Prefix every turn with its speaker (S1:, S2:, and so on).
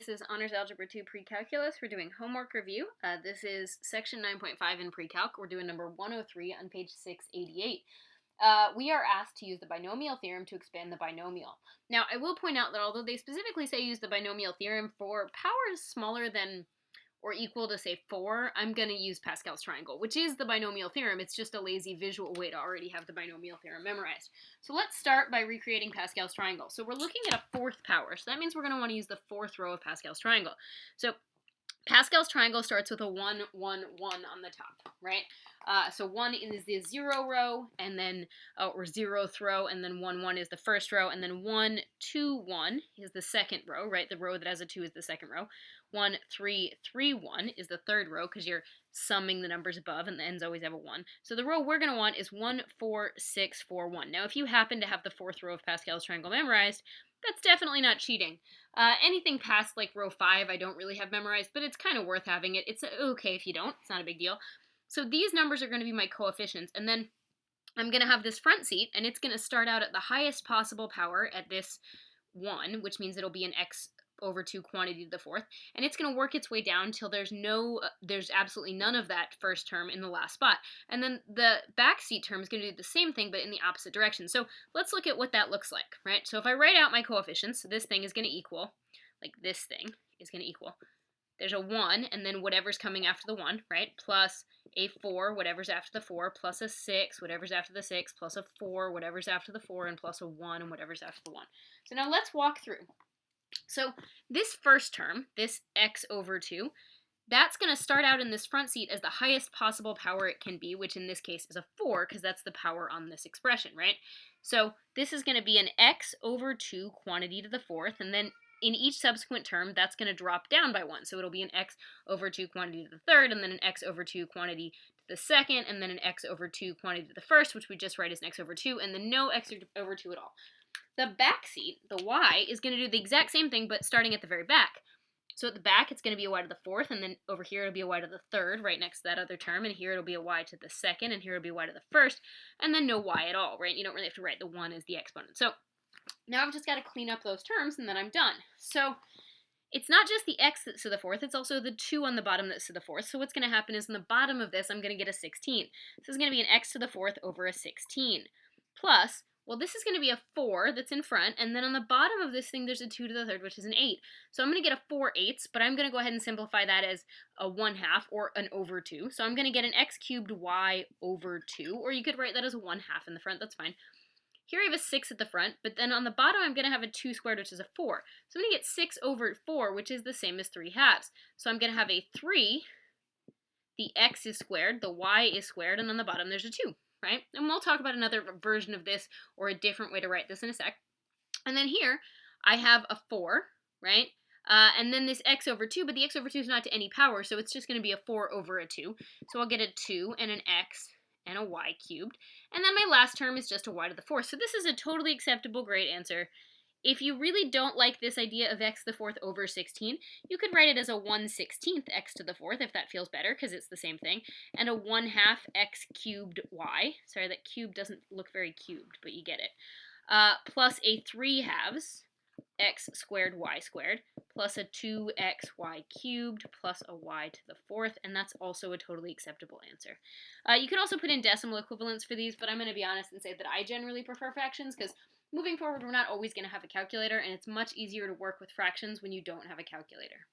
S1: This is Honors Algebra 2 Pre-Calculus. We're doing homework review. This is section 9.5 in Pre-Calc. We're doing number 103 on page 688. We are asked to use the binomial theorem to expand the binomial. Now, I will point out that although they specifically say use the binomial theorem for powers smaller than or equal to, say, 4, I'm going to use Pascal's triangle, which is the binomial theorem. It's just a lazy visual way to already have the binomial theorem memorized. So let's start by recreating Pascal's triangle. So we're looking at a fourth power, so that means we're going to want to use the fourth row of Pascal's triangle. So Pascal's triangle starts with a 1, 1, 1 on the top, right? So 1 is the 0 row, and then, or 0th row, and then 1, 1 is the first row, and then 1, 2, 1 is the second row, right? The row that has a 2 is the second row. 1, 3, 3, 1 is the third row, because you're summing the numbers above, and the ends always have a 1. So the row we're going to want is 1, 4, 6, 4, 1. Now, if you happen to have the fourth row of Pascal's triangle memorized, that's definitely not cheating. Anything past like row 5 I don't really have memorized, but it's kind of worth having it. It's okay if you don't. It's not a big deal. So these numbers are going to be my coefficients, and then I'm going to have this front seat, and it's going to start out at the highest possible power at this 1, which means it'll be an x over 2 quantity to the fourth, and it's going to work its way down until there's absolutely none of that first term in the last spot. And then the back seat term is going to do the same thing, but in the opposite direction. So let's look at what that looks like, right? So if I write out my coefficients, this thing is going to equal, like this thing is going to equal, there's a 1, and then whatever's coming after the 1, right? Plus a 4, whatever's after the 4, plus a 6, whatever's after the 6, plus a 4, whatever's after the 4, and plus a 1, and whatever's after the 1. So now let's walk through. So this first term, this x over 2, that's going to start out in this front seat as the highest possible power it can be, which in this case is a 4, because that's the power on this expression, right? So this is going to be an x over 2 quantity to the fourth, and then in each subsequent term, that's going to drop down by 1. So it'll be an x over 2 quantity to the third, and then an x over 2 quantity to the second, and then an x over 2 quantity to the first, which we just write as an x over 2, and then no x over 2 at all. The back seat, the y, is going to do the exact same thing, but starting at the very back. So at the back, it's going to be a y to the fourth, and then over here it'll be a y to the third, right next to that other term, and here it'll be a y to the second, and here it'll be a y to the first, and then no y at all, right? You don't really have to write the 1 as the exponent. So now I've just got to clean up those terms, and then I'm done. So it's not just the x that's to the fourth, it's also the 2 on the bottom that's to the fourth. So what's going to happen is in the bottom of this, I'm going to get a 16. This is going to be an x to the fourth over a 16. Plus, well, this is going to be a 4 that's in front, and then on the bottom of this thing, there's a 2 to the third, which is an 8. So I'm going to get a 4/8, but I'm going to go ahead and simplify that as a 1/2, or an over 2. So I'm going to get an x cubed y over 2, or you could write that as a 1/2 in the front, that's fine. Here I have a 6 at the front, but then on the bottom I'm going to have a 2 squared, which is a 4. So I'm going to get 6 over 4, which is the same as 3/2. So I'm going to have a 3, the x is squared, the y is squared, and on the bottom there's a 2. Right? And we'll talk about another version of this or a different way to write this in a sec. And then here, I have a 4, right? And then this x over 2, but the x over 2 is not to any power, so it's just going to be a 4 over a 2. So I'll get a 2 and an x and a y cubed. And then my last term is just a y to the fourth. So this is a totally acceptable, great answer. If you really don't like this idea of x to the fourth over 16, you could write it as a 1/16 x to the fourth, if that feels better, because it's the same thing, and a 1/2 x cubed y. Sorry, that cube doesn't look very cubed, but you get it. Plus a 3/2 x squared y squared, plus a 2xy cubed, plus a y to the fourth, and that's also a totally acceptable answer. You could also put in decimal equivalents for these, but I'm going to be honest and say that I generally prefer fractions, because moving forward, we're not always going to have a calculator, and it's much easier to work with fractions when you don't have a calculator.